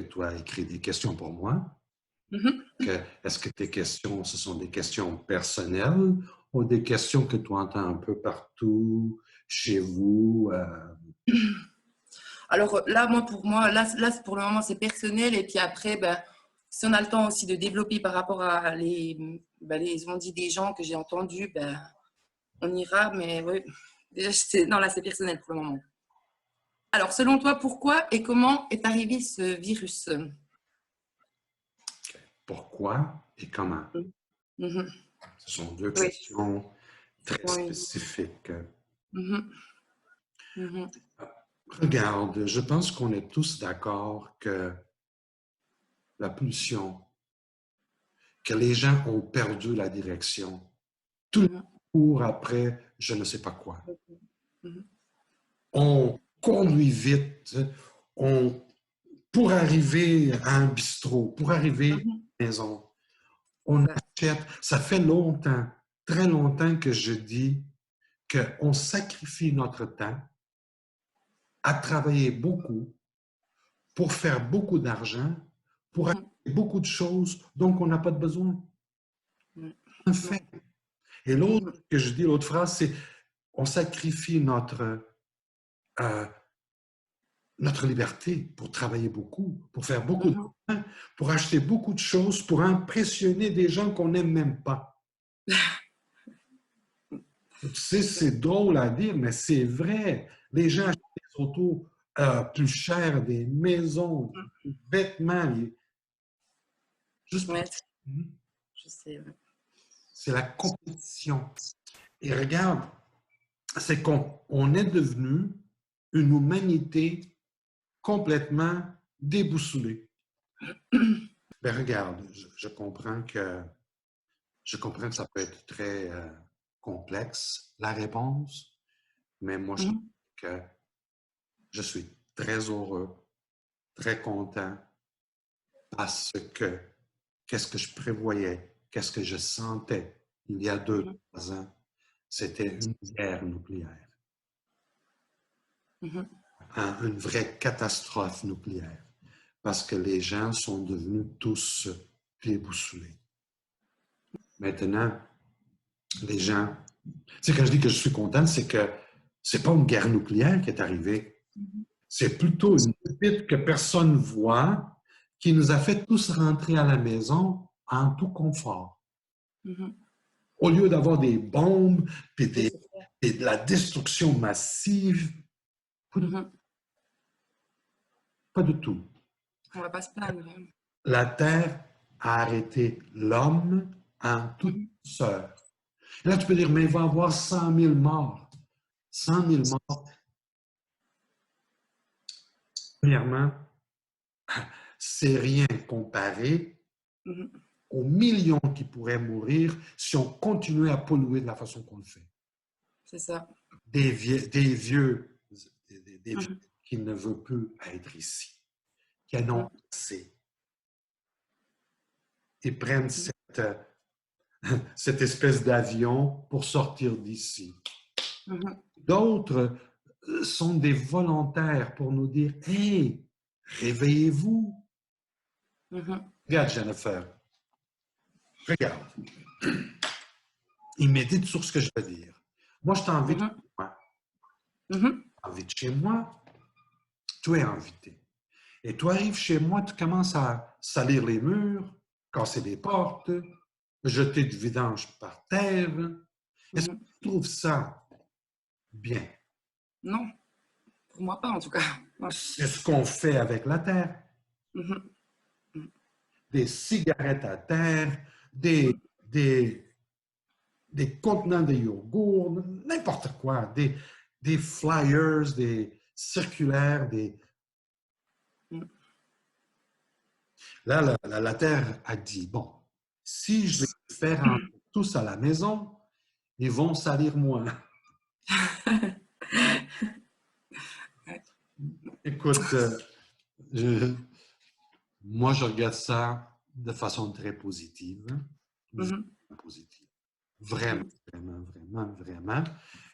que tu as écrit des questions pour moi. Mhm. Est-ce que tes questions, ce sont des questions personnelles ou des questions que tu entends un peu partout, chez vous? Alors là, pour moi, pour le moment, c'est personnel. Et puis après, ben, si on a le temps aussi de développer par rapport à les on dit des gens que j'ai entendus, ben, on ira. Mais oui, déjà, non, là, c'est personnel pour le moment. Alors, selon toi, pourquoi et comment est arrivé ce virus? Pourquoi et comment? Mhm. Ce sont deux Oui. questions très Oui. spécifiques. Mhm. Mhm. Regarde, je pense qu'on est tous d'accord que la pulsion, que les gens ont perdu la direction. Tout le monde Mhm. court après je ne sais pas quoi. Mhm. On conduit vite, on, pour arriver à un bistrot, pour arriver à Mhm. la maison, on achète. Ça fait longtemps, très longtemps que je dis qu'on sacrifie notre temps à travailler beaucoup pour faire beaucoup d'argent, pour acheter Mhm. beaucoup de choses dont on n'a pas de besoin. Mhm. Un fait. Et l'autre Mhm. que je dis, l'autre phrase, c'est on sacrifie euh, notre liberté pour travailler beaucoup, pour faire beaucoup Mhm. d'argent, pour acheter beaucoup de choses, pour impressionner des gens qu'on n'aime même pas. Tu sais, c'est drôle à dire, mais c'est vrai. Les gens achètent des autos plus chères, des maisons, des vêtements, juste pour... Ouais, je sais. Ouais. C'est la compétition. Et regarde, c'est qu'on est devenu une humanité complètement déboussolée. Ben regarde, je comprends que ça peut être très complexe, la réponse, mais moi, je trouve Mhm. que je suis très heureux, très content parce que qu'est-ce que je prévoyais, qu'est-ce que je sentais il y a Mhm. 2, 3 ans, c'était une guerre nucléaire, Mhm. une vraie catastrophe nucléaire, parce que les gens sont devenus tous déboussolés. Maintenant, les gens, tu sais, quand je dis que je suis content, c'est que c'est pas une guerre nucléaire qui est arrivée. C'est plutôt une pépite que personne ne voit qui nous a fait tous rentrer à la maison en tout confort. Mhm. Au lieu d'avoir des bombes Oui, c'est ça. et de la destruction massive, Mhm. pas du tout. On va pas se plaindre. Hein. La Terre a arrêté l'homme en toute Mhm. douceur. Là, tu peux dire, mais il va y avoir 100 000 morts. 100 000 morts. Premièrement, c'est rien comparé Mhm. aux millions qui pourraient mourir si on continuait à polluer de la façon qu'on le fait. C'est ça. Des vieux Mhm. qui ne veulent plus être ici, qui en ont Mhm. assez. Ils prennent Mhm. cette espèce d'avion pour sortir d'ici. Mhm. D'autres sont des volontaires pour nous dire, hey, réveillez-vous. Mhm. Regarde, Jennifer, regarde. Il médite sur ce que je veux dire. Moi, je t'invite chez Mhm. moi. Mhm. Je t'invite chez moi, tu es invité. Et tu arrives chez moi, tu commences à salir les murs, casser les portes, jeter du vidange par terre. Est-ce que Mhm. tu trouves ça bien? Non, pour moi pas en tout cas. Non. C'est ce qu'on fait avec la terre. Mhm. Des cigarettes à terre, Mhm. des, des contenants de yogourt, n'importe quoi, des flyers, des circulaires, des... Mhm. Là, la terre a dit, bon, si je les fais rentrer tous à la maison, ils vont salir moins. Ouais. Écoute, je- moi, je regarde ça de façon très positive. Mhm. Vraiment positive. Vraiment, Mhm. vraiment, vraiment, vraiment.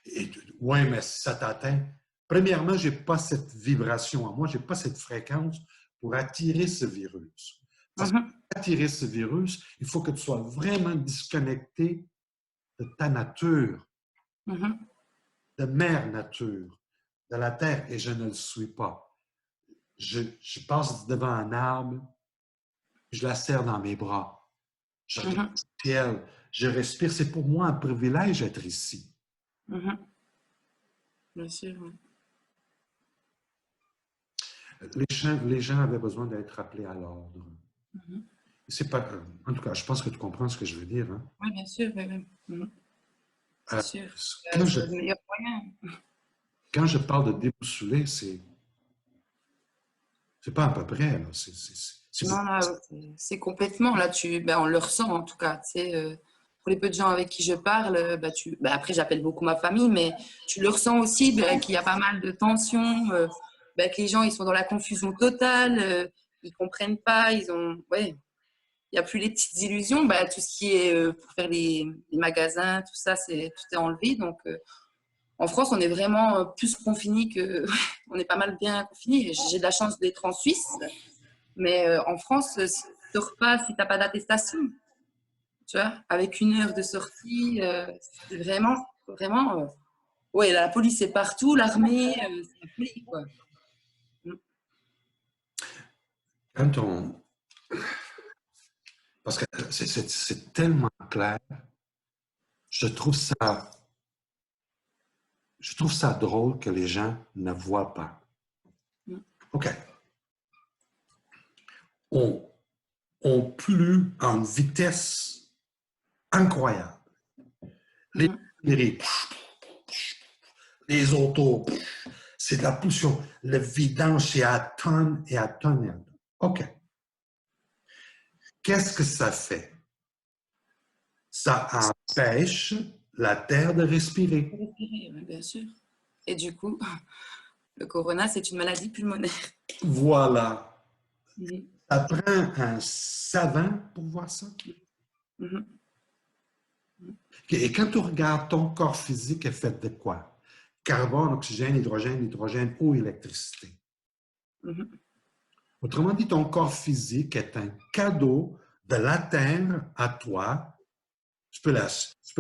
Et oui, mais si ça t'atteint, premièrement, je n'ai pas cette vibration en moi, je n'ai pas cette fréquence pour attirer ce virus. Parce que Mhm. pour attirer ce virus, il faut que tu sois vraiment disconnecté de ta nature, Mhm. de mère nature, de la terre, et je ne le suis pas. Je passe devant un arbre, je la serre dans mes bras. Je regarde Mhm. le ciel, je respire. C'est pour moi un privilège d'être ici. Mhm. Bien sûr. Oui. Les gens avaient besoin d'être rappelés à l'ordre. Mhm. C'est pas, en tout cas, je pense que tu comprends ce que je veux dire. Hein. Oui, bien sûr. Oui, oui. Mhm. C'est Euh, sûr. quand, je, C'est le meilleur moyen. quand je parle de déboussoler, c'est pas à peu près. Là. C'est Non, beaucoup. là, c'est complètement. Là, ben, on le ressent en tout cas. Tu sais, pour les peu de gens avec qui je parle, ben, après, j'appelle beaucoup ma famille, mais tu le ressens aussi ben, qu'il y a pas mal de tensions, ben, que les gens ils sont dans la confusion totale, ils comprennent pas, ouais, il n'y a plus les petites illusions. Ben, tout ce qui est pour faire les magasins, tout ça, tout est enlevé. Donc, en France, on est vraiment plus confinés que. On est pas mal bien confinés. J'ai de la chance d'être en Suisse. Mais en France, si tu sors pas, si tu n'as pas d'attestation, tu vois, avec 1 heure de sortie, c'est vraiment, vraiment. Ouais, la police est partout, l'armée, c'est la folie, quoi. Mm. Quand parce que c'est tellement clair, je trouve ça, je trouve ça drôle que les gens ne voient pas. Mm. OK. On, on pollue à une vitesse incroyable. Les, Mhm. les, les autos, c'est de la pollution. Le vidange, c'est à tonnes et à tonnes. OK. Qu'est-ce que ça fait? Ça empêche la terre de respirer. Respirer, ouais, bien sûr. Et du coup, le corona, c'est une maladie pulmonaire. Voilà. Mhm. Ça prend un savant pour voir ça. Mhm. Et quand tu regardes ton corps physique est fait de quoi? Carbone, oxygène, hydrogène, hydrogène, eau, électricité. Mhm. Autrement dit, ton corps physique est un cadeau de la Terre à toi. Tu peux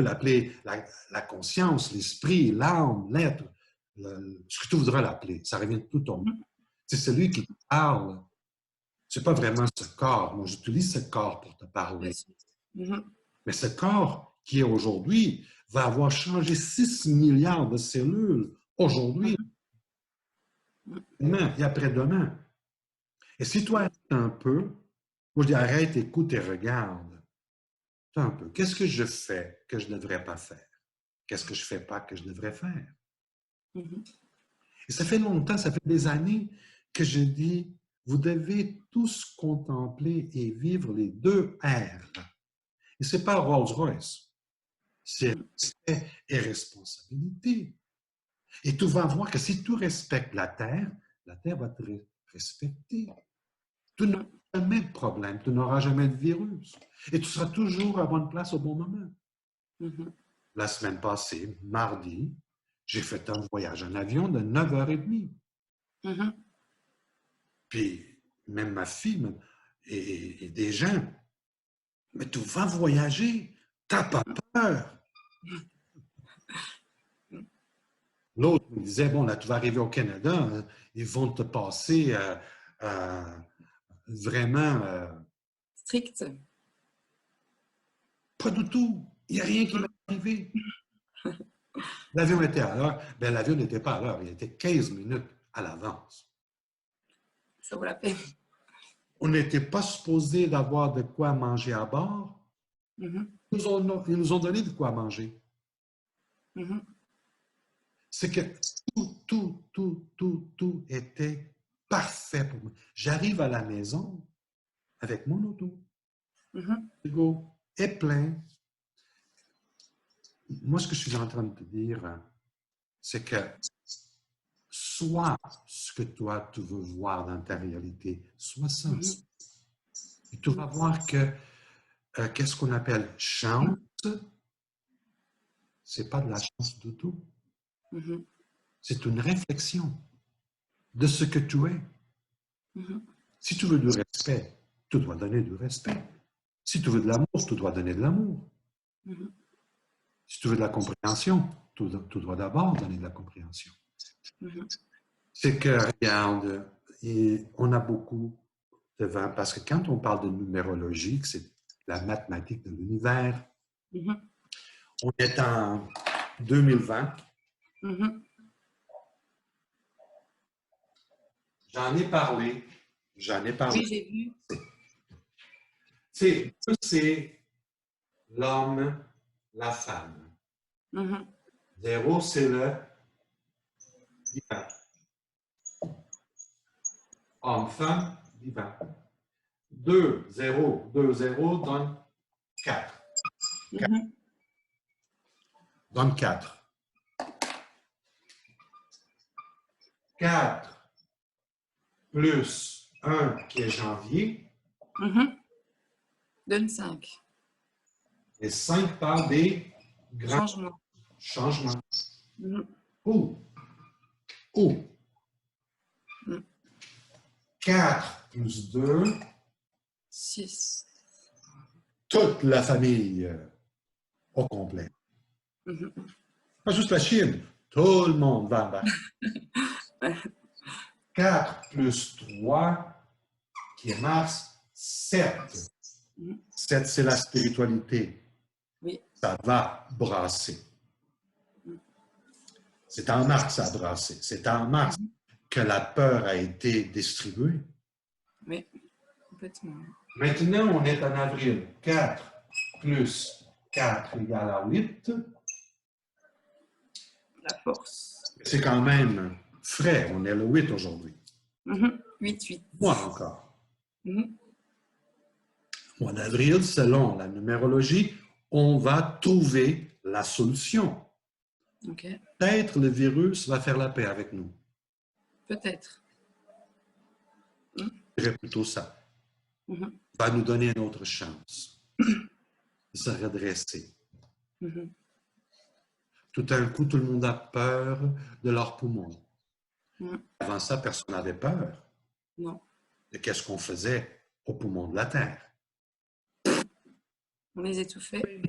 l'appeler la conscience, l'esprit, l'âme, l'être, ce que tu voudras l'appeler. Ça revient de tout ton. Mhm. C'est celui qui te parle. C'est pas vraiment ce corps. Moi, j'utilise ce corps pour te Bien parler. sûr. Mhm. Mais ce corps qui est aujourd'hui va avoir changé 6 milliards de cellules aujourd'hui, Mhm. Mhm. demain et après-demain. Et si toi, arrêtes un peu, moi je dis arrête, écoute et regarde. Un peu. Qu'est-ce que je fais que je ne devrais pas faire? Qu'est-ce que je ne fais pas que je devrais faire? Mhm. Et ça fait longtemps, ça fait des années que je dis, vous devez tous contempler et vivre les 2 R. Et ce n'est pas Rolls-Royce, c'est respect et responsabilité. Et tu vas voir que si tu respectes la Terre va te respecter. Tu n'auras Mhm. jamais de problème, tu n'auras jamais de virus. Et tu seras toujours à bonne place au bon moment. Mhm. La semaine passée, mardi, j'ai fait un voyage en avion de 9h30. Mhm. Puis, même ma fille et des gens, mais tu vas voyager, t'as pas peur. L'autre me disait, bon, là, tu vas arriver au Canada, hein, ils vont te passer euh, vraiment Strict. pas du tout. Il n'y a rien qui m'est Mhm. arrivé. L'avion était à l'heure. Ben, l'avion n'était pas à l'heure, il était 15 minutes à l'avance. Ça vaut la peine. On n'était pas supposé d'avoir de quoi manger à bord. Mhm. Ils nous ont donné de quoi manger. Mhm. C'est que tout était parfait pour moi. J'arrive à la maison avec mon auto. Mhm. Le frigo est plein. Moi, ce que je suis en train de te dire, c'est que sois ce que toi, tu veux voir dans ta réalité. Sois ça. Mhm. Et tu vas voir que qu'est-ce qu'on appelle chance, c'est pas de la chance du tout. Mhm. C'est une réflexion de ce que tu es. Mhm. Si tu veux du respect, tu dois donner du respect. Si tu veux de l'amour, tu dois donner de l'amour. Si tu veux de la compréhension, tu dois d'abord donner de la compréhension. C'est que, regarde, on a beaucoup de vent, parce que quand on parle de numérologie, que c'est la mathématique de l'univers, on est en 2020. J'en ai parlé. Oui, j'ai vu. C'est l'homme, la femme. 0, c'est le divin. Homme, femme, divin. 2, 0, 2, 0 donne 4. Donne 4. 4 plus 1 qui est janvier. Donne 5. Et 5 parle des grands changements. Où? 4 plus 2. 6. Toute la famille au complet. Pas juste la Chine. Tout le monde va embarquer. 4 plus 3, qui est Mars, 7. 7, c'est la spiritualité. Oui. Ça va brasser. C'est en Mars que ça a brassé. C'est en Mars que la peur a été distribuée. Oui, complètement. Maintenant, on est en avril. 4 plus 4 égale à 8. La force. C'est quand même frais. On est le 8 aujourd'hui. 8. Moi encore. Mois d'avril, selon la numérologie, on va trouver la solution. Peut-être le virus va faire la paix avec nous. Peut-être. Je dirais plutôt ça. Va nous donner une autre chance de se redresser. Tout d'un coup, tout le monde a peur de leurs poumons. Avant ça, personne n'avait peur. Non. De qu'est-ce qu'on faisait aux poumons de la Terre. On les étouffait.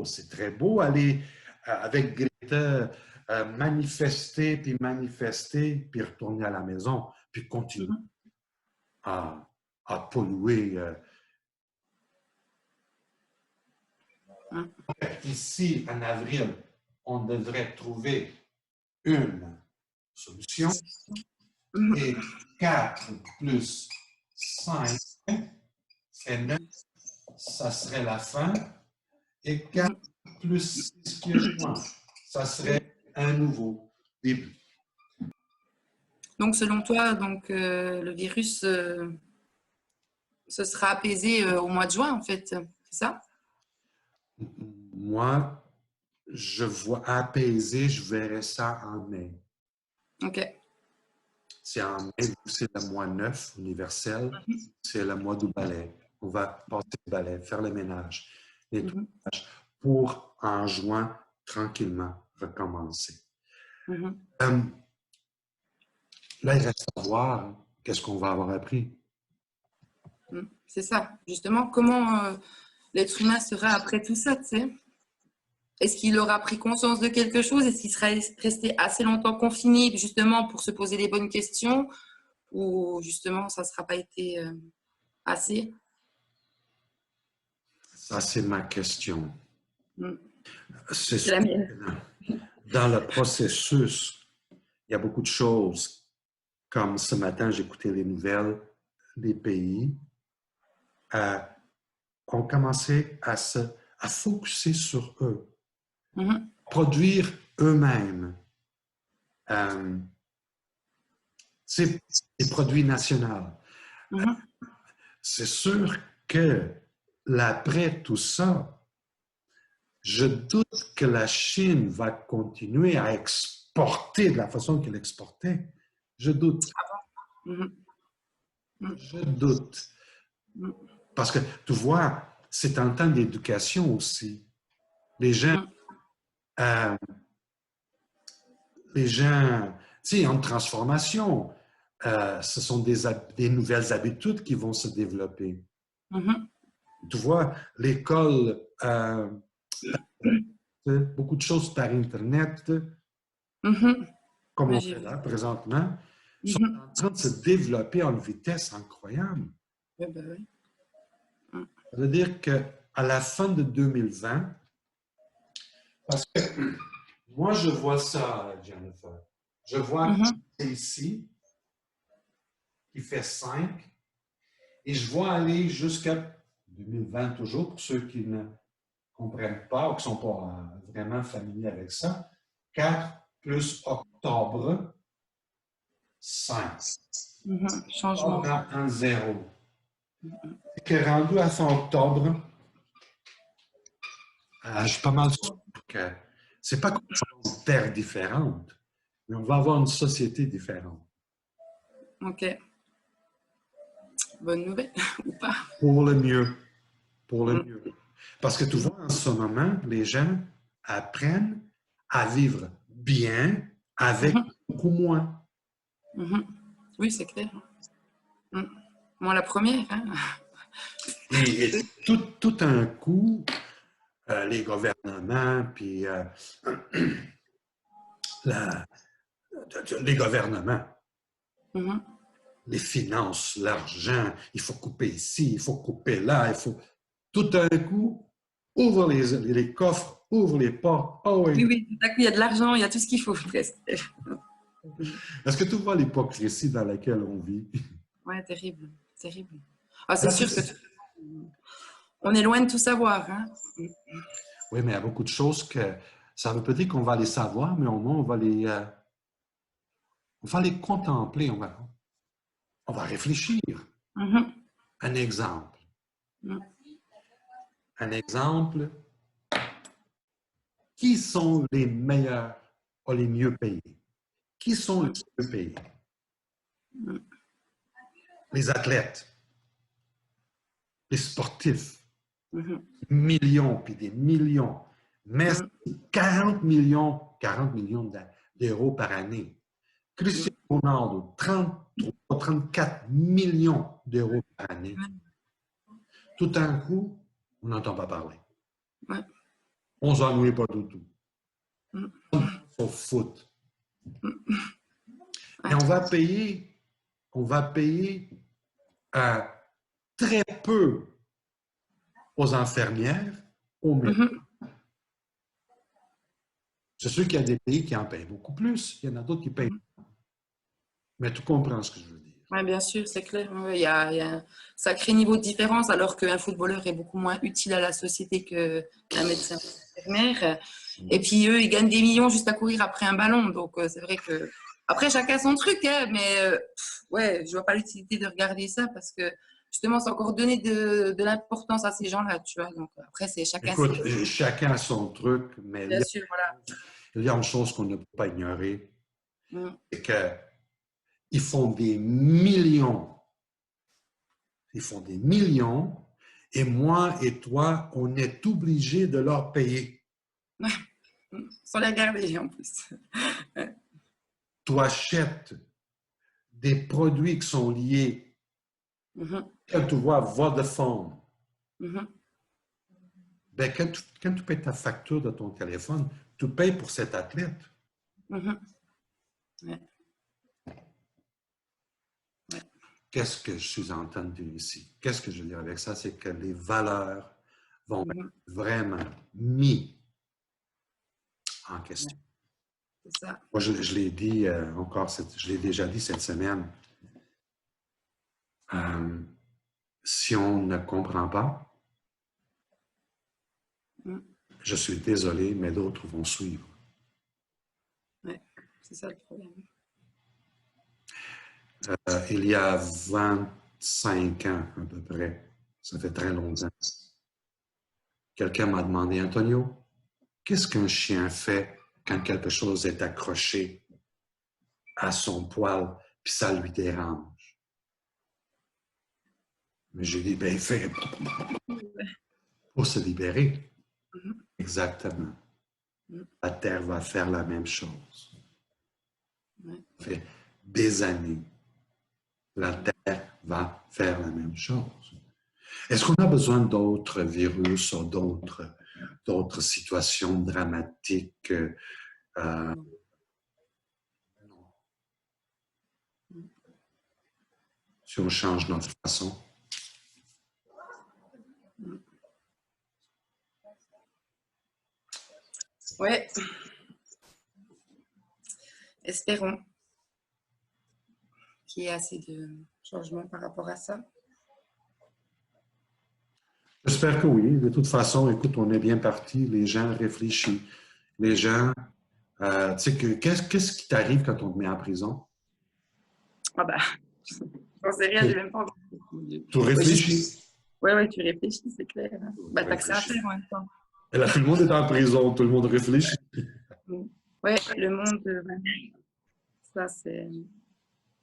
C'est très beau aller avec Greta manifester, puis retourner à la maison, puis continuer à polluer. Ici, en avril, on devrait trouver une solution. Et 4 plus 5, c'est 9. Ça serait la fin. Et 4 plus 6 qui est juin, ça serait un nouveau début. Donc, selon toi, le virus se sera apaisé au mois de juin, en fait, c'est ça? Moi, je vois apaisé, je verrais ça en mai. OK. C'est en mai, c'est le mois 9 universel, c'est le mois du balai. On va passer le balai, faire le ménage, pour en juin, tranquillement, recommencer. Là, il reste à voir qu'est-ce qu'on va avoir appris. C'est ça. Justement, comment l'être humain sera après tout ça, tu sais? Est-ce qu'il aura pris conscience de quelque chose? Est-ce qu'il sera resté assez longtemps confiné, justement, pour se poser les bonnes questions? Ou, justement, ça ne sera pas été assez? Ça, c'est ma question. C'est la mienne. Dans le processus, il y a beaucoup de choses. Comme ce matin, j'écoutais les nouvelles des pays ont commencé à focusser sur eux, produire eux-mêmes des produits nationaux. C'est sûr que l'après tout ça, je doute que la Chine va continuer à exporter de la façon qu'elle exportait. Je doute. Je doute. Parce que, tu vois, c'est un temps d'éducation aussi. Les gens, tu sais, il y a une transformation. ce sont des nouvelles habitudes qui vont se développer. Mhm. Tu vois, l'école, beaucoup de choses par Internet, Mhm. comme Ouais, on j'ai fait vu. là présentement, sont Mhm. en train de se développer à une vitesse incroyable. Ouais, bah oui. Mm. Ça veut dire qu'à la fin de 2020, parce que moi, je vois ça, Jennifer. Je vois Mhm. ici, qui fait 5, et je vois aller jusqu'à 2020 toujours, pour ceux qui ne comprennent pas ou qui ne sont pas vraiment familiers avec ça. 4 plus octobre, 5. Mhm. Changement. Octobre à 1, 0. Et que rendu à fin octobre, je suis pas mal sûr que c'est pas qu'on change de terre différente, mais on va avoir une société différente. Ok. Bonne nouvelle ou pas? Pour le mieux. Pour le Mm. mieux. Parce que tu vois, en ce moment, les gens apprennent à vivre bien avec Mhm. beaucoup moins. Mhm. Oui, c'est clair. Mm. Moi, la première. Hein. Et tout un coup, les gouvernements, puis la- les gouvernements, Mhm. les finances, l'argent, il faut couper ici, il faut couper là, il faut tout un coup, ouvre les coffres, ouvre les portes. Oh Oui, oui. oui, tout à coup, il y a de l'argent, il y a tout ce qu'il faut presque. Est-ce que tu vois l'hypocrisie dans laquelle on vit? Ouais, terrible, terrible. Ah, c'est Là, sûr que on est loin de tout savoir. Hein. oui, mais il y a beaucoup de choses que ça veut pas dire qu'on va les savoir, mais au moins on va les contempler, on va réfléchir. Mhm. Un exemple. Mhm. Un exemple. Qui sont les meilleurs ou les mieux payés? Qui sont les mieux payés? Les athlètes, les sportifs, Mhm. millions puis des millions. Mais Mhm. 40 millions d'euros par année. Cristiano Ronaldo, 33, 34 millions d'euros par année. Tout d'un coup, on n'entend pas parler. Ouais. On ne s'ennuie pas du tout. Mhm. On s'en fout. Et Ouais. on va payer très peu aux infirmières, aux médecins. Mhm. C'est sûr qu'il y a des pays qui en payent beaucoup plus. Il y en a d'autres qui payent. Mais tu comprends ce que je veux dire. Ouais, bien sûr, c'est clair. Ouais, il y a un sacré niveau de différence, alors qu'un footballeur est beaucoup moins utile à la société qu'un médecin ou une infirmière. Et puis eux, ils gagnent des millions juste à courir après un ballon. Donc c'est vrai que après chacun son truc, hein, mais ouais, je vois pas l'utilité de regarder ça parce que justement, c'est encore donner de l'importance à ces gens-là, tu vois. Donc après, c'est chacun ses Écoute, critères. chacun a son truc, mais Bien sûr, voilà. il y a une chose qu'on ne peut pas ignorer, Mm. c'est qu'ils font des millions. Ils font des millions, et moi et toi, on est obligé de leur payer. Sans les regarder en plus. Tu achètes des produits qui sont liés, Mhm. quand tu vois Vodafone, Mhm. ben quand tu payes ta facture de ton téléphone, tu payes pour cet athlète. Mhm. Ouais. Ouais. Qu'est-ce que je suis entendu ici? Qu'est-ce que je veux dire avec ça? C'est que les valeurs vont être Mhm. vraiment mis en Ouais. question. C'est ça. Moi, je l'ai dit encore, je l'ai déjà dit cette semaine. Euh, si on ne comprend pas, Mm. je suis désolé, mais d'autres vont suivre. Ouais. C'est ça le problème. Il y a 25 ans à peu près, ça fait très longtemps, quelqu'un m'a demandé, Antonio, qu'est-ce qu'un chien fait quand quelque chose est accroché à son poil puis ça lui dérange? Mais j'ai dit, ben, il fait pour se libérer. Mhm. Exactement. Mhm. La Terre va faire la même chose. Ouais. Ça fait des années. la Terre va faire la même chose. Est-ce qu'on a besoin d'autres virus ou d'autres situations dramatiques? Non. Si on change notre façon. Ouais. Espérons qu'il y ait assez de changements par rapport à ça. J'espère que oui. De toute façon, écoute, on est bien parti. Les gens réfléchissent. Les gens, tu sais, qu'est-ce qui t'arrive quand on te met en prison? Ah bah, j'en sais rien, j'ai même pas encore. Tu réfléchis. Ouais, tu réfléchis, c'est clair. Bah, t'as que ça à faire Réfléchis. en même temps. Et là, tout le monde est en prison, tout le monde réfléchit. Ouais, le monde, ouais, ça c'est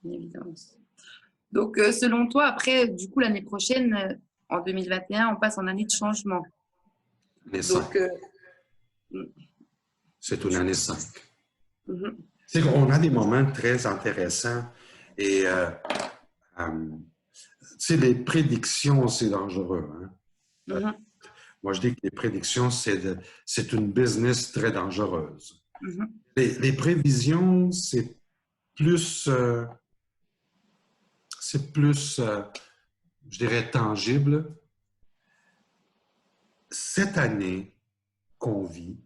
une évidence. Donc, selon toi, après, du coup, l'année prochaine, en 2021, on passe en année de changement. Année 5. Donc, C'est une année 5. mhm, C'est qu'on a des moments très intéressants et tu sais, les prédictions, c'est dangereux. Hein? mhm, Moi, je dis que les prédictions, c'est une business très dangereuse. mhm, Les prévisions, c'est plus, je dirais, tangible. Cette année qu'on vit,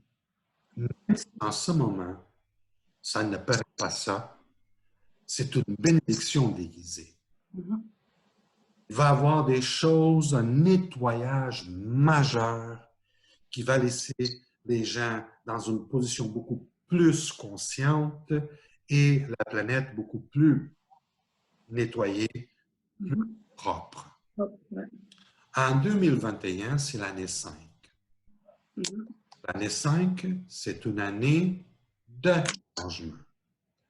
même si en ce moment, ça ne paraît pas ça, c'est une bénédiction déguisée. mhm, Il va y avoir des choses, un nettoyage majeur qui va laisser les gens dans une position beaucoup plus consciente et la planète beaucoup plus nettoyée, plus mhm. propre. Ouais, En 2021, c'est l'année 5. mhm, L'année 5, c'est une année de changement.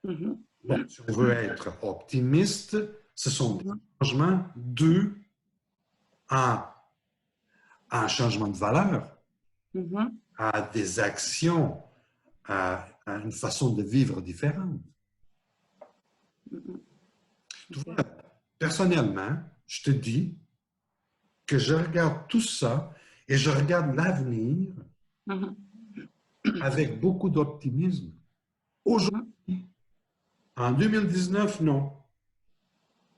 mhm, Bon, si on veut être optimiste, ce sont des mhm, changements dus à un changement de valeur, mhm, à des actions, à une façon de vivre différente. mhm. Tu vois, Ok. personnellement, je te dis que je regarde tout ça et je regarde l'avenir Mhm, avec beaucoup d'optimisme. Aujourd'hui, mhm, en 2019, non.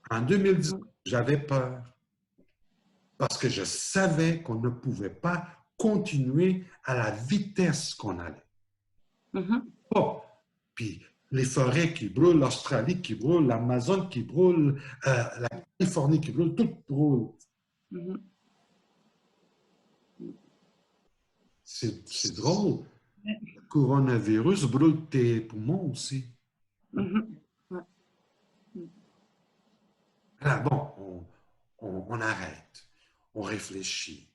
En 2019, mhm, j'avais peur parce que je savais qu'on ne pouvait pas continuer à la vitesse qu'on allait. mhm, Oh, puis les forêts qui brûlent, l'Australie qui brûle, l'Amazon qui brûle, la Californie qui brûle, tout brûle. mhm, C'est drôle. Le coronavirus brûle tes poumons aussi. mhm. Ouais. Alors bon, on arrête, on réfléchit,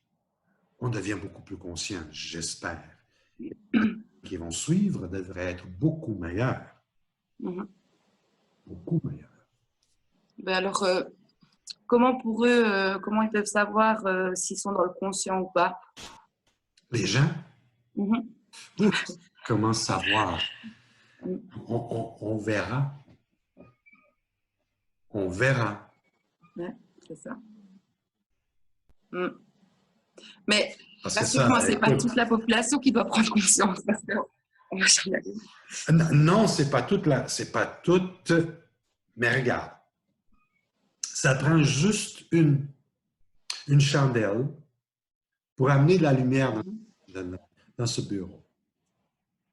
on devient beaucoup plus conscient, j'espère. Les qui vont suivre devraient être beaucoup meilleurs, Mhm. beaucoup meilleurs. Ben alors, comment pour eux, comment ils peuvent savoir s'ils sont dans le conscient ou pas? Les gens, Mhm. comment savoir? Mhm. On verra, on verra. Ouais, c'est ça. Mhm. Mais Parce que ça, rassure-moi, c'est pas écoute, toute la population qui doit prendre conscience. Parce que on va jamais y arriver. non, c'est pas toute, mais regarde, ça prend juste une chandelle pour amener de la lumière Mhm. dans ce bureau.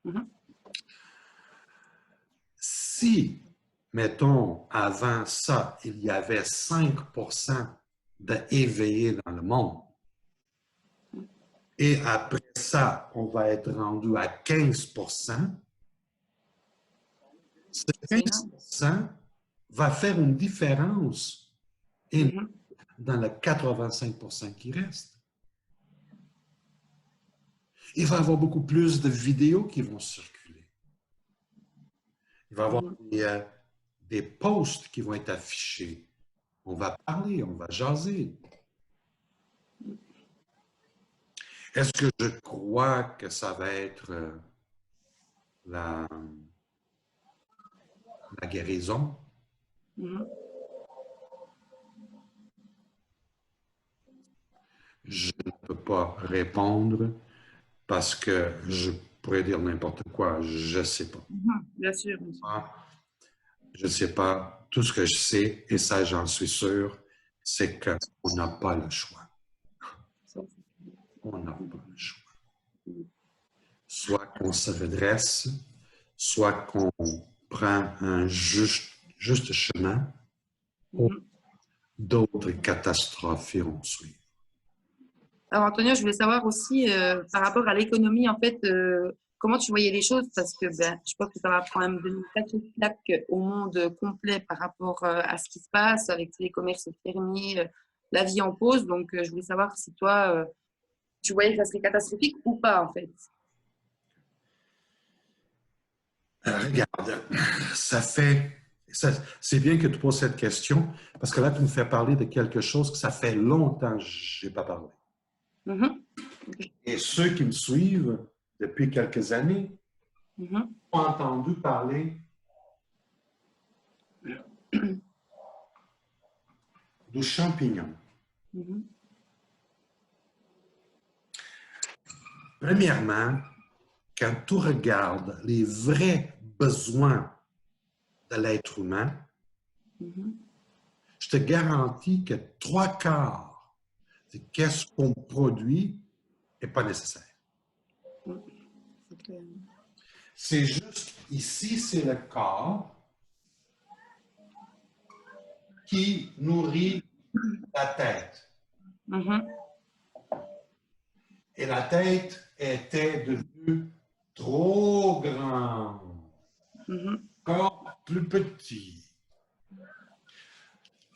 Mhm. Si, mettons, avant ça, il y avait 5% d'éveillés dans le monde, et après ça, on va être rendu à 15%, ce C'est énorme. 15% va faire une différence Mhm. dans le 85% qui reste. Il va y avoir beaucoup plus de vidéos qui vont circuler. Il va y avoir Mhm. des posts qui vont être affichés. On va parler, on va jaser. Est-ce que je crois que ça va être la guérison? Mhm. je ne peux pas répondre parce que je pourrais dire n'importe quoi. Je ne sais pas. Bien sûr. Bien sûr. Je ne sais pas. Tout ce que je sais, et ça j'en suis sûr, c'est qu'on n'a pas le choix. Ça, On n'a pas le choix. Soit qu'on se redresse, soit qu'on prend un juste chemin, ou d'autres catastrophes iront suivre. Alors, Antonio, je voulais savoir aussi par rapport à l'économie, en fait, comment tu voyais les choses? Parce que ben, je pense que ça va quand même donner une sacrée claque au monde complet par rapport à ce qui se passe avec tous les commerces fermés, la vie en pause. Donc, je voulais savoir si toi, tu voyais que ça serait catastrophique ou pas, en fait. Regarde, c'est bien que tu poses cette question, parce que là, tu me fais parler de quelque chose que ça fait longtemps que je n'ai pas parlé. Mhm. Et ceux qui me suivent depuis quelques années Mhm. ont entendu parler du champignon. Mhm. Premièrement, quand tu regardes les vrais besoins de l'être humain, Mhm. je te garantis que 3/4 de qu'est-ce qu'on produit n'est pas nécessaire. C'est clair. C'est juste, ici, c'est le corps qui nourrit la tête. Mhm. Et la tête était devenue trop grande, Mhm. corps plus petit.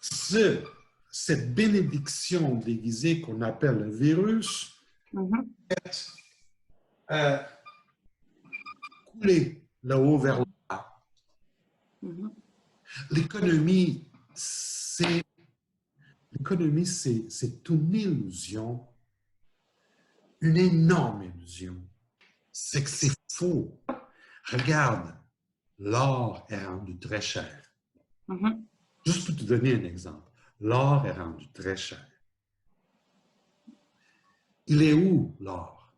Cette bénédiction déguisée qu'on appelle le virus Mhm. est coulée là-haut vers le bas. Mhm. L'économie, c'est une illusion, une énorme illusion. C'est que c'est faux. Regarde, l'or est rendu très cher. Mhm. Juste pour te donner un exemple, l'or est rendu très cher. Il est où l'or?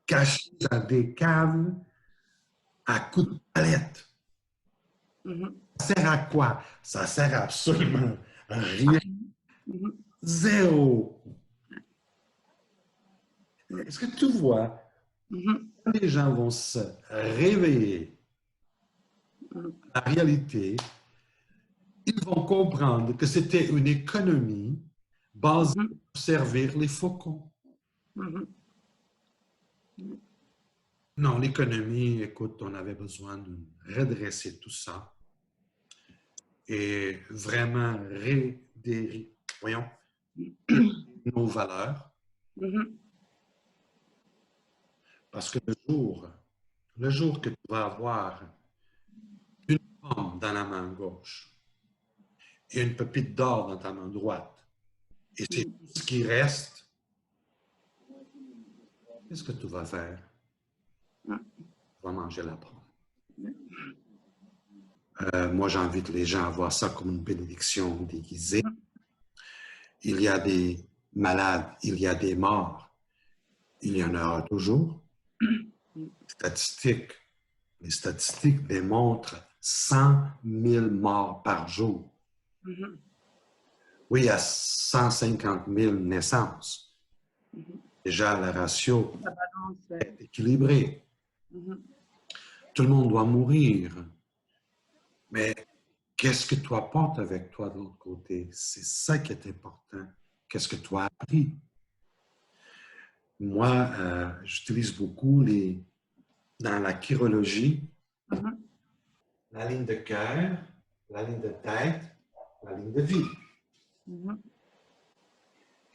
Caché dans des caves à coups de palette. Mhm. Ça sert à quoi? Ça sert absolument à rien. Mhm. Zéro. Est-ce que tu vois, Mhm. quand les gens vont se réveiller à la réalité, ils vont comprendre que c'était une économie basée Mhm. pour servir les faucons. Mhm. Non, l'économie, écoute, on avait besoin de redresser tout ça et vraiment voyons, nos valeurs. Mhm. Parce que le jour que tu vas avoir une pomme dans la main gauche et une pépite d'or dans ta main droite, et c'est tout ce qui reste, qu'est-ce que tu vas faire? Mhm. Tu vas manger la pomme. Moi, j'invite les gens à voir ça comme une bénédiction déguisée. Il y a des malades, il y a des morts, il y en aura toujours. Statistiques, les statistiques démontrent 100 000 morts par jour. Mhm. Oui, il y a 150 000 naissances. Déjà, le ratio Ça balance, ouais. est équilibré. Mhm. Tout le monde doit mourir. Mais qu'est-ce que tu apportes avec toi de l'autre côté? C'est ça qui est important. Qu'est-ce que tu as appris? Moi, j'utilise beaucoup dans la chirurgie, Mhm. la ligne de cœur, la ligne de tête, la ligne de vie. Mhm.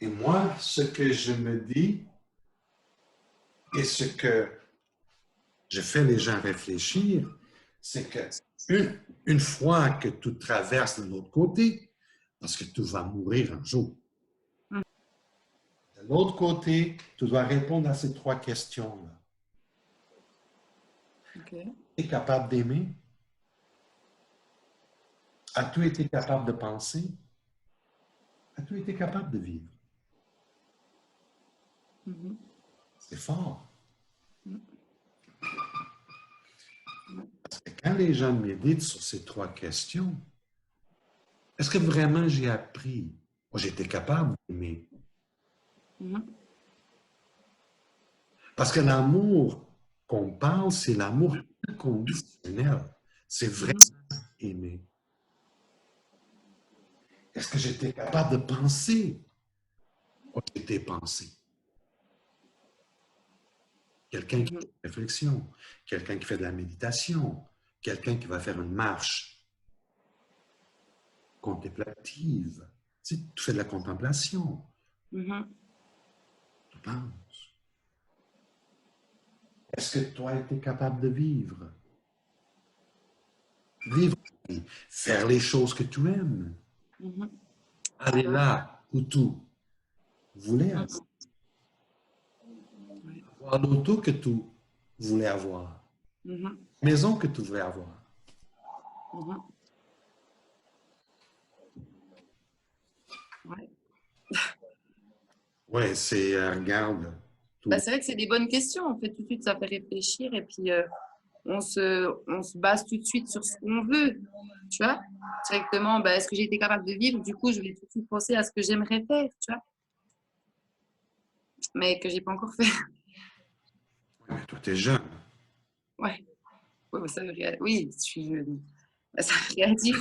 Et moi, ce que je me dis et ce que je fais les gens réfléchir, c'est que une fois que tu traverses de l'autre côté, parce que tu vas mourir un jour, de l'autre côté, tu dois répondre à ces 3 questions-là. Ok. Es-tu capable d'aimer? As-tu été capable de penser? As-tu été capable de vivre? Mhm. C'est fort. Mhm. Parce que quand les gens méditent sur ces 3 questions, est-ce que vraiment j'ai appris? Moi, j'étais capable d'aimer. Mhm. Parce que l'amour qu'on parle, c'est l'amour inconditionnel. C'est vraiment Mhm. aimer. Est-ce que j'étais capable de penser? Oh, j'étais pensé. Quelqu'un qui fait Mhm. de la réflexion, quelqu'un qui fait de la méditation, quelqu'un qui va faire une marche contemplative. Tu sais, tu fais de la contemplation, Mhm. tu penses. Est-ce que toi, tu es capable de vivre? Vivre, faire les choses que tu aimes, Mhm. aller là où tu voulais aller, Mhm. Ouais. avoir l'auto que tu voulais avoir, Mhm. maison que tu voulais avoir. Mhm. Ouais. Oui, c'est, regarde, Bah, tout. c'est vrai que c'est des bonnes questions. En fait, tout de suite, ça fait réfléchir et puis on se base tout de suite sur ce qu'on veut. Tu vois, directement, bah, est-ce que j'ai été capable de vivre? Du coup, je vais tout de suite penser à ce que j'aimerais faire, tu vois, mais que j'ai pas encore fait. Ouais, mais toi, tu es jeune. Ouais, ouais, bah, ça veut rien. Oui, je suis jeune. Bah, ça veut rien dire.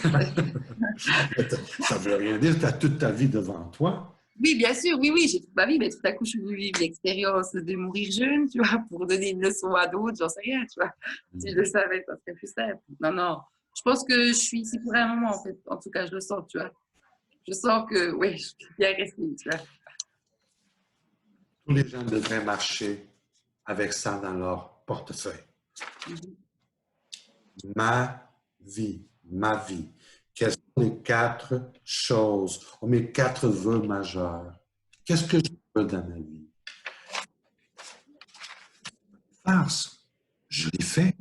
Ça ne veut rien dire, tu as toute ta vie devant toi. Oui, bien sûr, oui, oui, j'ai toute ma vie, mais tout à coup, je suis venue vivre l'expérience de mourir jeune, tu vois, pour donner une leçon à d'autres, j'en sais rien, tu vois. Si je le savais, ça serait plus simple. Non, non, je pense que je suis ici pour un moment, en fait. En tout cas, je le sens, tu vois. Je sens que, oui, je suis bien restée, tu vois. Tous les gens devraient marcher avec ça dans leur portefeuille. Mhm. Ma vie. Quelles sont les 4 choses, ou mes 4 vœux majeurs? Qu'est-ce que je veux dans ma vie? Farce. Je l'ai fait.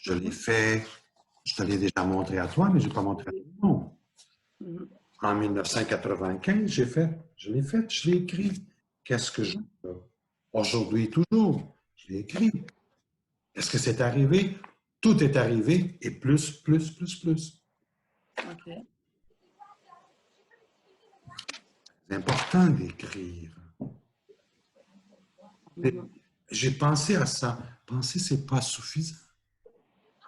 Je l'ai fait. Je te l'ai déjà montré à toi, mais je n'ai pas montré à tout le monde. Mhm. En 1995, je l'ai fait, je l'ai écrit. Qu'est-ce que je Mhm. veux? Aujourd'hui, toujours, je l'ai écrit. Est-ce que c'est arrivé? Tout est arrivé et plus, plus, plus, plus. Ok. C'est important d'écrire. Mhm. J'ai pensé à ça. Penser, c'est pas suffisant.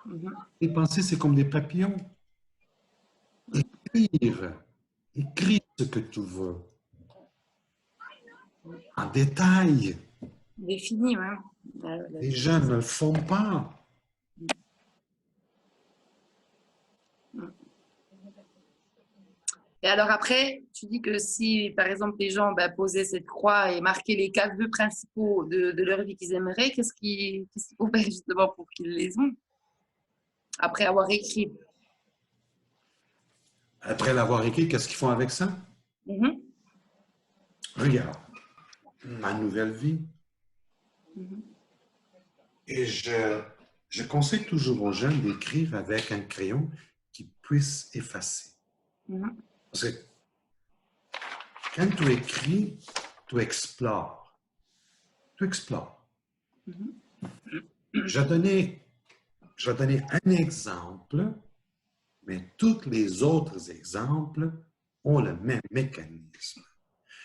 Mhm. Les pensées, c'est comme des papillons. Écrire. Écris ce que tu veux. En détail. Défini, ouais. La Les gens ne définition. le font pas. Mhm. Et alors après, tu dis que si, par exemple, les gens bah, posaient cette croix et marquaient les 4 vœux principaux de leur vie qu'ils aimeraient, qu'est-ce qu'il faut faire justement pour qu'ils les ont après avoir écrit? Après l'avoir écrit, qu'est-ce qu'ils font avec ça? Mhm. Regarde, ma nouvelle vie. Mhm. Et je conseille toujours aux jeunes d'écrire avec un crayon qui puisse effacer. Mhm. Parce que quand tu écris, tu explores. Tu explores. Mhm. Je vais donner, je vais donner un exemple, mais tous les autres exemples ont le même mécanisme.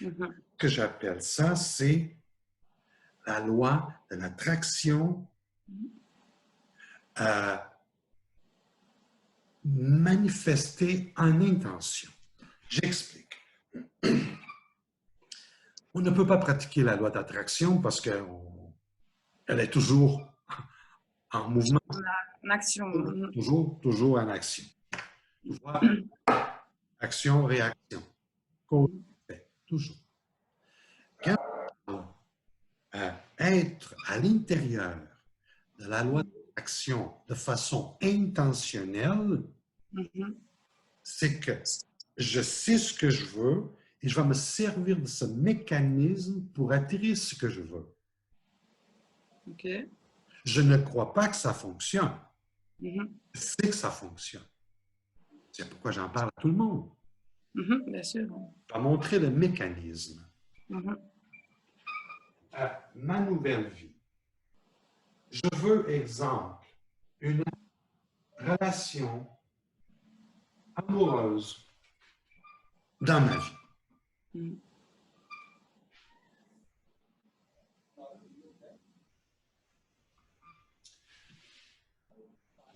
Mhm. Ce que j'appelle ça, c'est la loi de l'attraction euh, manifestée en intention. J'explique. On ne peut pas pratiquer la loi d'attraction parce qu'elle est toujours en mouvement, En action. Mhm. toujours en action. Tu vois, action, réaction, cause, effet, toujours. Quand on être à l'intérieur de la loi d'attraction de façon intentionnelle, Mhm. c'est que je sais ce que je veux et je vais me servir de ce mécanisme pour attirer ce que je veux. Ok. Je ne crois pas que ça fonctionne. Mhm. Je sais que ça fonctionne. C'est pourquoi j'en parle à tout le monde. Mhm. Bien sûr. Je vais montrer le mécanisme. Mhm. ma nouvelle vie. Je veux, exemple, une relation amoureuse dans ma vie. Mhm.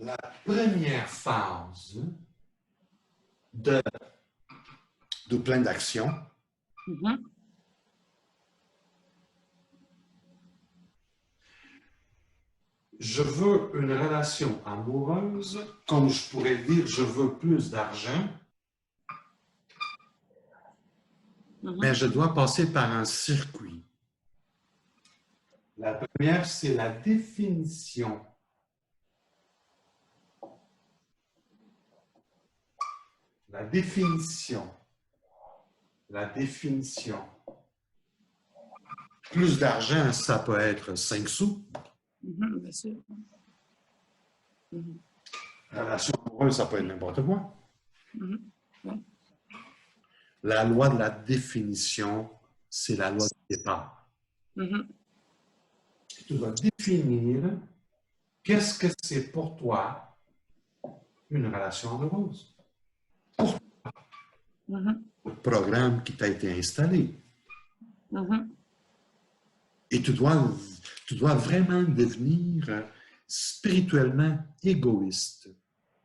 La première phase de plein d'actions, Mhm. je veux une relation amoureuse, comme je pourrais dire, je veux plus d'argent, mais je dois passer par un circuit. La première, c'est la définition. La définition. La définition. Plus d'argent, ça peut être 5 sous. Mhm, bien sûr. Mhm. Relation amoureuse, ça peut être n'importe quoi. Mhm. Ouais. La loi de la définition, c'est la loi du départ. Mhm. Tu dois définir qu'est-ce que c'est pour toi une relation amoureuse. Mhm. Le programme qui t'a été installé. Mhm. Et tu dois vraiment devenir spirituellement égoïste.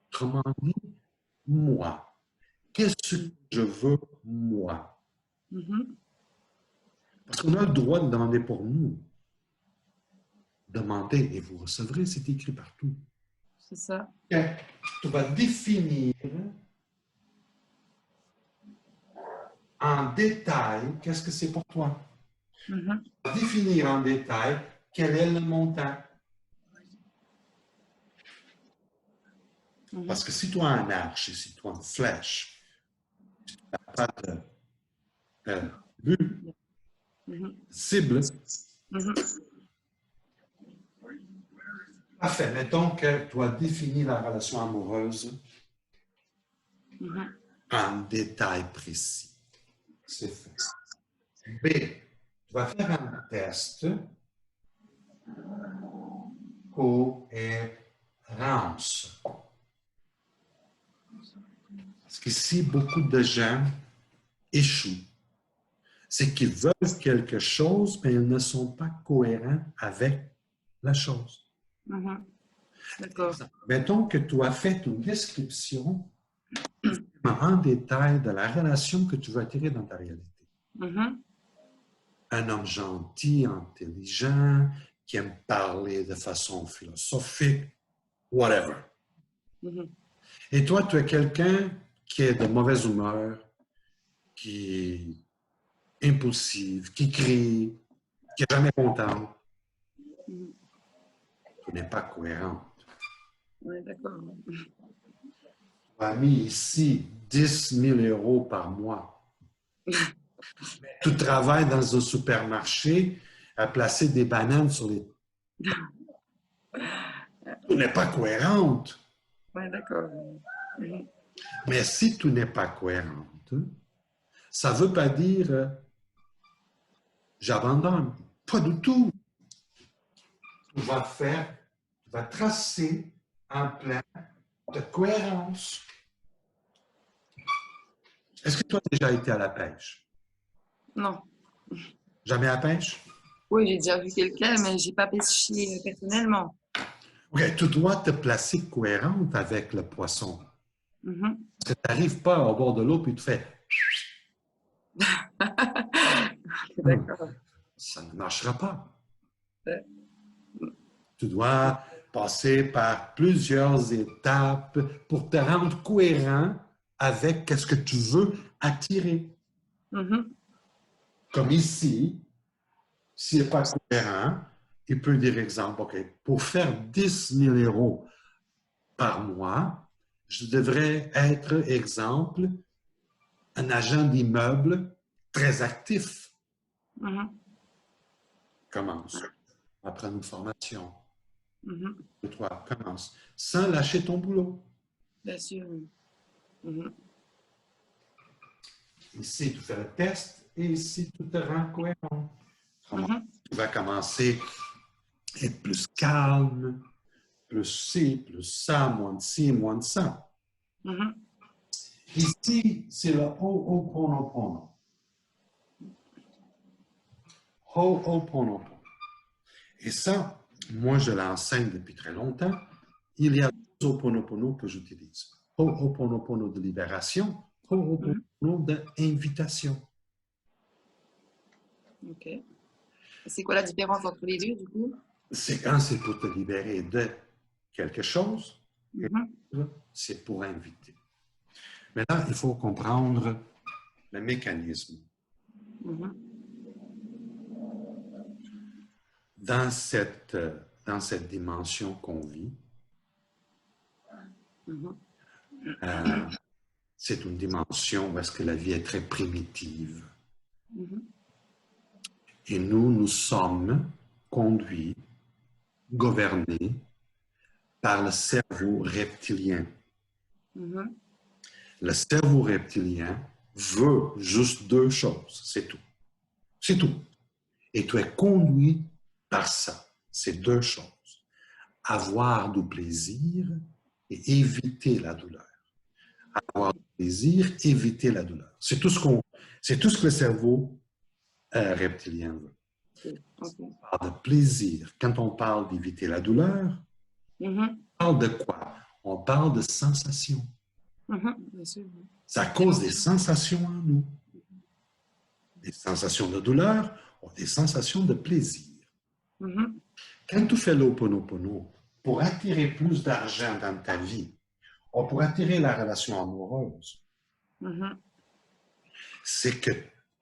Autrement dit, moi. Qu'est-ce que je veux, moi? Mhm. Parce qu'on a le droit de demander pour nous. Demandez et vous recevrez, c'est écrit partout. C'est ça. Okay. Tu vas définir en détail qu'est-ce que c'est pour toi. Mhm. Définir en détail quel est le montant. Mhm. Parce que si tu as un arche et si tu as une flèche, tu n'as pas de but, Mhm. cible, Mhm. parfait. Mettons que tu as défini la relation amoureuse Mhm. en détail précis. C'est fait. B, tu vas faire un test cohérence. Parce qu'ici, beaucoup de gens échouent. C'est qu'ils veulent quelque chose, mais ils ne sont pas cohérents avec la chose. Mhm. D'accord. Mettons que tu as fait une description en détail de la relation que tu veux attirer dans ta réalité. Mhm. Un homme gentil, intelligent, qui aime parler de façon philosophique, whatever. Mhm. Et toi, tu es quelqu'un qui est de mauvaise humeur, qui est impulsive, qui crie, qui n'est jamais content. Mhm. Tu n'es pas cohérent. Ouais, d'accord. Tu as mis ici 10 000 € par mois. Tu travailles dans un supermarché à placer des bananes sur les... Tu n'es pas cohérente. Ouais, d'accord. Mhm. Mais si tu n'es pas cohérente, ça ne veut pas dire j'abandonne. Pas du tout. Tu vas tracer un plan de cohérence. Est-ce que tu as déjà été à la pêche? Non. Jamais à la pêche? Oui, j'ai déjà vu quelqu'un, mais j'ai pas pêché personnellement. OK, tu dois te placer cohérente avec le poisson. Mhm. Parce que tu n'arrives pas au bord de l'eau puis tu fais D'accord. ça ne marchera pas. Ouais. Tu dois passer par plusieurs étapes pour te rendre cohérent avec ce que tu veux attirer. Mhm. Comme ici, s'il n'est pas cohérent, il peut dire exemple, OK, pour faire 10 000 € par mois, je devrais être, exemple, un agent d'immeuble très actif. Mhm. Commence. Après une formation. Mhm. Toi, commence. Sans lâcher ton boulot. Bien sûr. Mhm. Ici, tu fais le test et ici, tu te rends cohérent. Mhm. tu vas commencer à être plus calme, plus ci, plus ça, moins de ci, moins de ça. Mhm. Ici, c'est le Ho'oponopono. Ho'oponopono. Et ça, moi, je l'enseigne depuis très longtemps. Il y a deux Ho'oponopono que j'utilise. Ho'oponopono de libération, Ho'oponopono d'invitation. Ok. C'est quoi la différence entre les deux, du coup? C'est quand c'est pour te libérer de quelque chose, et Mhm. c'est pour inviter. Mais là, il faut comprendre le mécanisme. Mhm. Dans cette dimension qu'on vit, Mhm. euh, c'est une dimension où est-ce que la vie est très primitive. Mhm. Et nous sommes conduits, gouvernés par le cerveau reptilien. Mhm. Le cerveau reptilien veut juste deux choses, c'est tout. C'est tout. Et tu es conduit par ça, ces deux choses. Avoir du plaisir et éviter la douleur. Avoir du plaisir, éviter la douleur. C'est tout ce que le cerveau reptilien veut. Ok. On parle de plaisir. Quand on parle d'éviter la douleur, Mhm. on parle de quoi? On parle de sensations. Mhm. Bien sûr. Ça cause des sensations en nous. Des sensations de douleur ou des sensations de plaisir. Mhm. Quand tu fais l'Ho'oponopono, pour attirer plus d'argent dans ta vie, ou pour attirer la relation amoureuse, Mhm. c'est que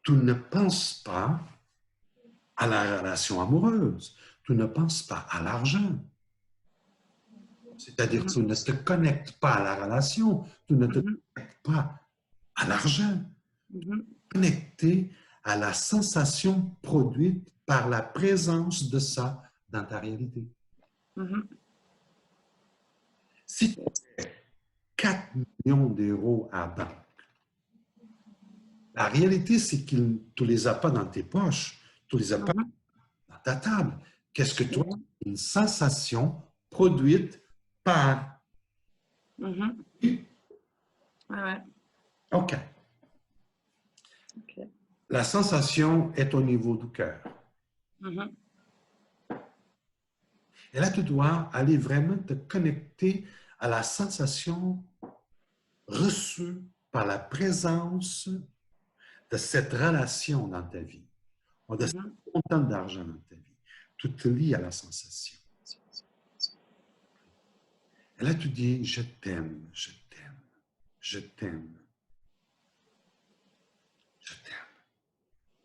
tu ne penses pas à la relation amoureuse, tu ne penses pas à l'argent. C'est-à-dire que tu ne te connectes pas à la relation, tu ne te Mhm. connectes pas à l'argent, Mhm. connecté à la sensation produite par la présence de ça dans ta réalité. Mhm. Si tu as 4 millions d'euros à la banque, la réalité, c'est que tu ne les as pas dans tes poches, tu ne les as pas Mhm. dans ta table. Qu'est-ce que toi, Ouais. une sensation produite par... Mhm. Ouais, ouais. OK. Ok. La sensation est au niveau du cœur. Mhm. Et là, tu dois aller vraiment te connecter à la sensation reçue par la présence de cette relation dans ta vie, ou de ce Mhm. montant d'argent dans ta vie. Tu te lis à la sensation. Et là, tu dis, je t'aime, je t'aime, je t'aime, je t'aime.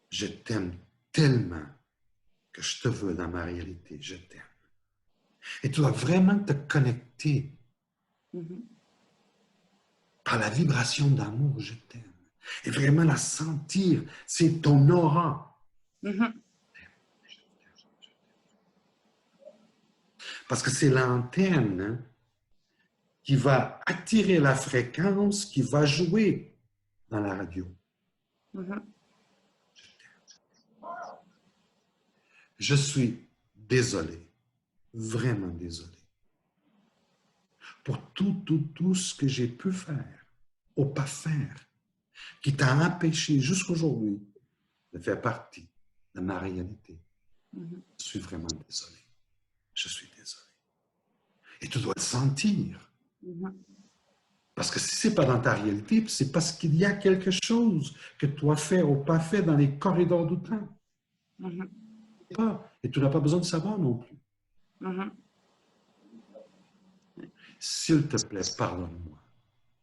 Je t'aime tellement que je te veux dans ma réalité, je t'aime. Et tu dois vraiment te connecter Mhm. par la vibration d'amour, je t'aime. Et vraiment la sentir, c'est ton aura. Mhm. Parce que c'est l'antenne, hein, qui va attirer la fréquence, qui va jouer dans la radio. Mhm. Je suis désolé, vraiment désolé, pour tout ce que j'ai pu faire ou pas faire, qui t'a empêché jusqu'aujourd'hui de faire partie de ma réalité. Mhm. Je suis vraiment désolé. Je suis désolé. Et tu dois le sentir. Mhm. Parce que si ce n'est pas dans ta réalité, c'est parce qu'il y a quelque chose que tu as fait ou pas fait dans les corridors du temps. Mhm. Et tu n'as pas besoin de savoir non plus. Mhm. S'il te plaît, pardonne-moi.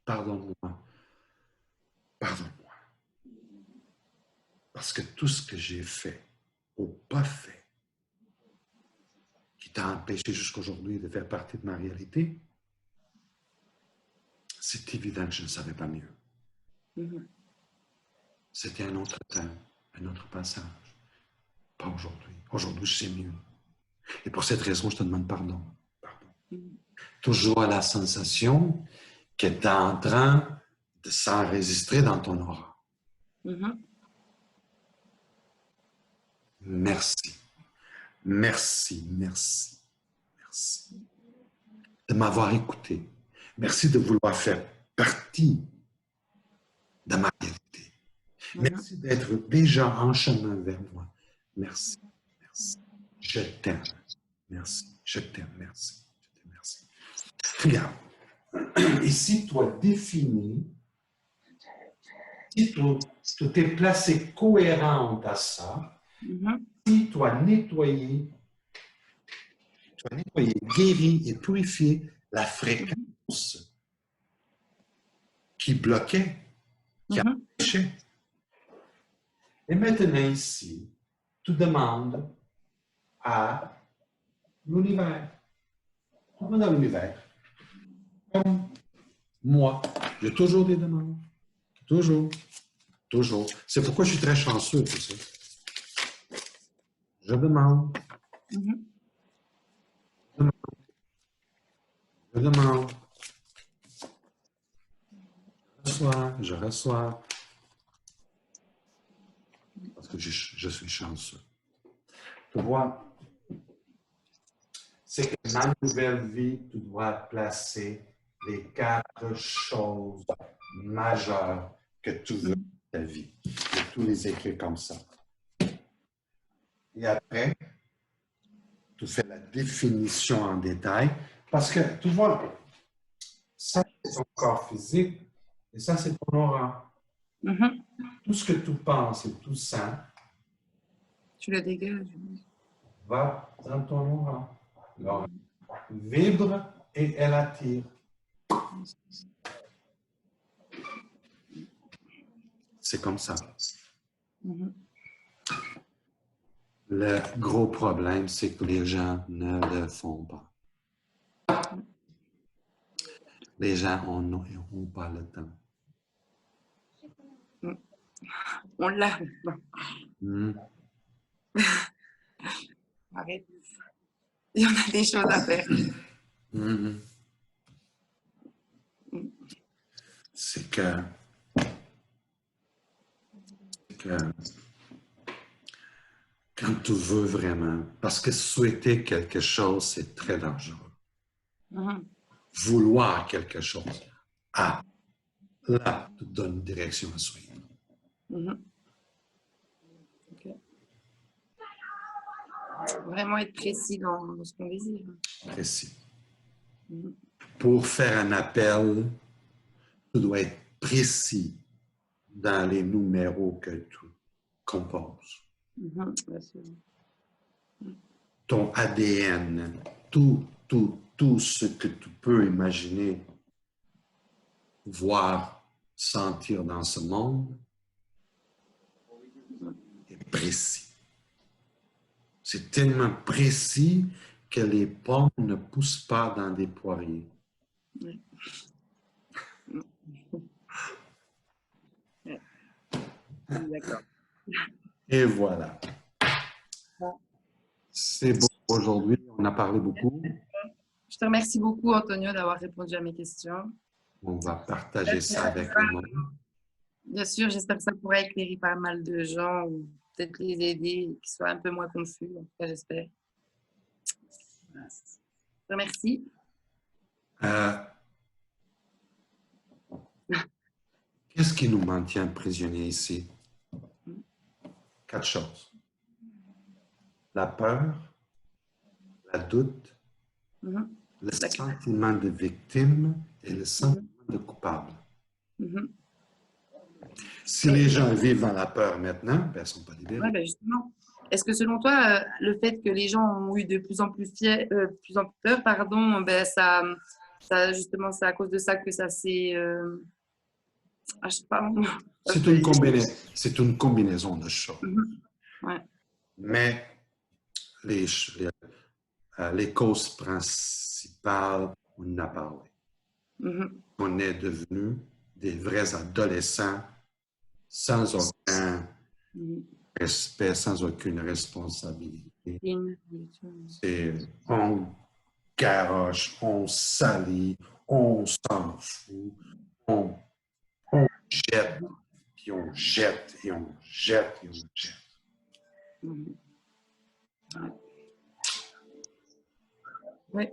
Pardonne-moi. Pardonne-moi. Parce que tout ce que j'ai fait ou pas fait, qui t'a empêché jusqu'aujourd'hui de faire partie de ma réalité, c'est évident que je ne savais pas mieux. Mhm. C'était un autre temps, un autre passage. Pas aujourd'hui. Aujourd'hui, je sais mieux. Et pour cette raison, je te demande pardon. Pardon. Mhm. Toujours à la sensation que tu es en train de s'enregistrer dans ton aura. Mhm. Merci. Merci, merci, merci de m'avoir écouté. Merci de vouloir faire partie de ma réalité. Merci d'être déjà en chemin vers moi. Merci, merci. Je t'aime. Merci, je t'aime, merci. Je t'aime, merci. Regarde, ici, tu as défini, si tu t'es placé cohérente à ça, si tu as nettoyé, guéri et purifié la fréquence qui bloquait, qui empêchait. Et maintenant ici, tu demandes à l'univers, tu demandes à l'univers, comme moi, j'ai toujours des demandes, toujours, toujours. C'est pourquoi je suis très chanceux, tu sais. Je demande, je demande, je reçois, parce que je suis chanceux. Tu vois, c'est que dans la nouvelle vie, tu dois placer les 4 choses majeures que tu veux dans ta vie. Et tous les écrire comme ça. Et après, tu fais la définition en détail, parce que, tu vois, ça, c'est ton corps physique, et ça, c'est ton aura. Tout ce que tu penses et tout ça, tu le dégages. va dans ton aura. L'aura vibre et elle attire. C'est comme ça. Le gros problème, c'est que les gens ne le font pas. Les gens n'ont pas le temps. On l'a. Arrête. Il y en a des choses à faire. C'est que quand tu veux vraiment, parce que souhaiter quelque chose, c'est très dangereux. Vouloir quelque chose, là, tu donnes une direction à suivre. Okay. Vraiment être précis dans ce qu'on désire. Précis. Pour faire un appel, tu dois être précis dans les numéros que tu composes. Ton ADN, tout ce que tu peux imaginer, voir, sentir dans ce monde est précis. C'est tellement précis que les pommes ne poussent pas dans des poiriers. D'accord. Et voilà. C'est beau aujourd'hui. On a parlé beaucoup. Je te remercie beaucoup, Antonio, d'avoir répondu à mes questions. On va partager ça avec le monde. Bien sûr, j'espère que ça pourra éclairer pas mal de gens ou peut-être les aider, qu'ils soient un peu moins confus. En tout cas, j'espère. Je te remercie. Qu'est-ce qui nous maintient prisonniers ici? 4 choses. La peur, la doute, le sentiment de victime et le sentiment de coupable. Si les gens vivent dans la peur maintenant, ben, ils ne sont pas libérés. Ouais, ben justement. Est-ce que selon toi, le fait que les gens ont eu de plus en plus peur, pardon, ben justement, c'est à cause de ça que ça s'est... je sais pas. C'est une combinaison de choses. Ouais. Mais les causes principales, on en a parlé. On est devenus des vrais adolescents sans aucun respect, sans aucune responsabilité. On garoche, on salit, on s'en fout, on jette, puis on jette, et on jette, et on jette. Oui.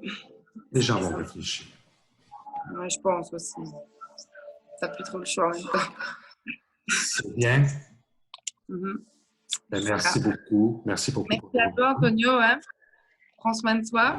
Les gens vont réfléchir. Ouais, je pense aussi. T'as plus trop le choix en même temps. C'est bien. Mhm. Ben, merci beaucoup. Merci beaucoup Merci pour à ton toi, temps. Antonio. Hein. Prends soin de toi.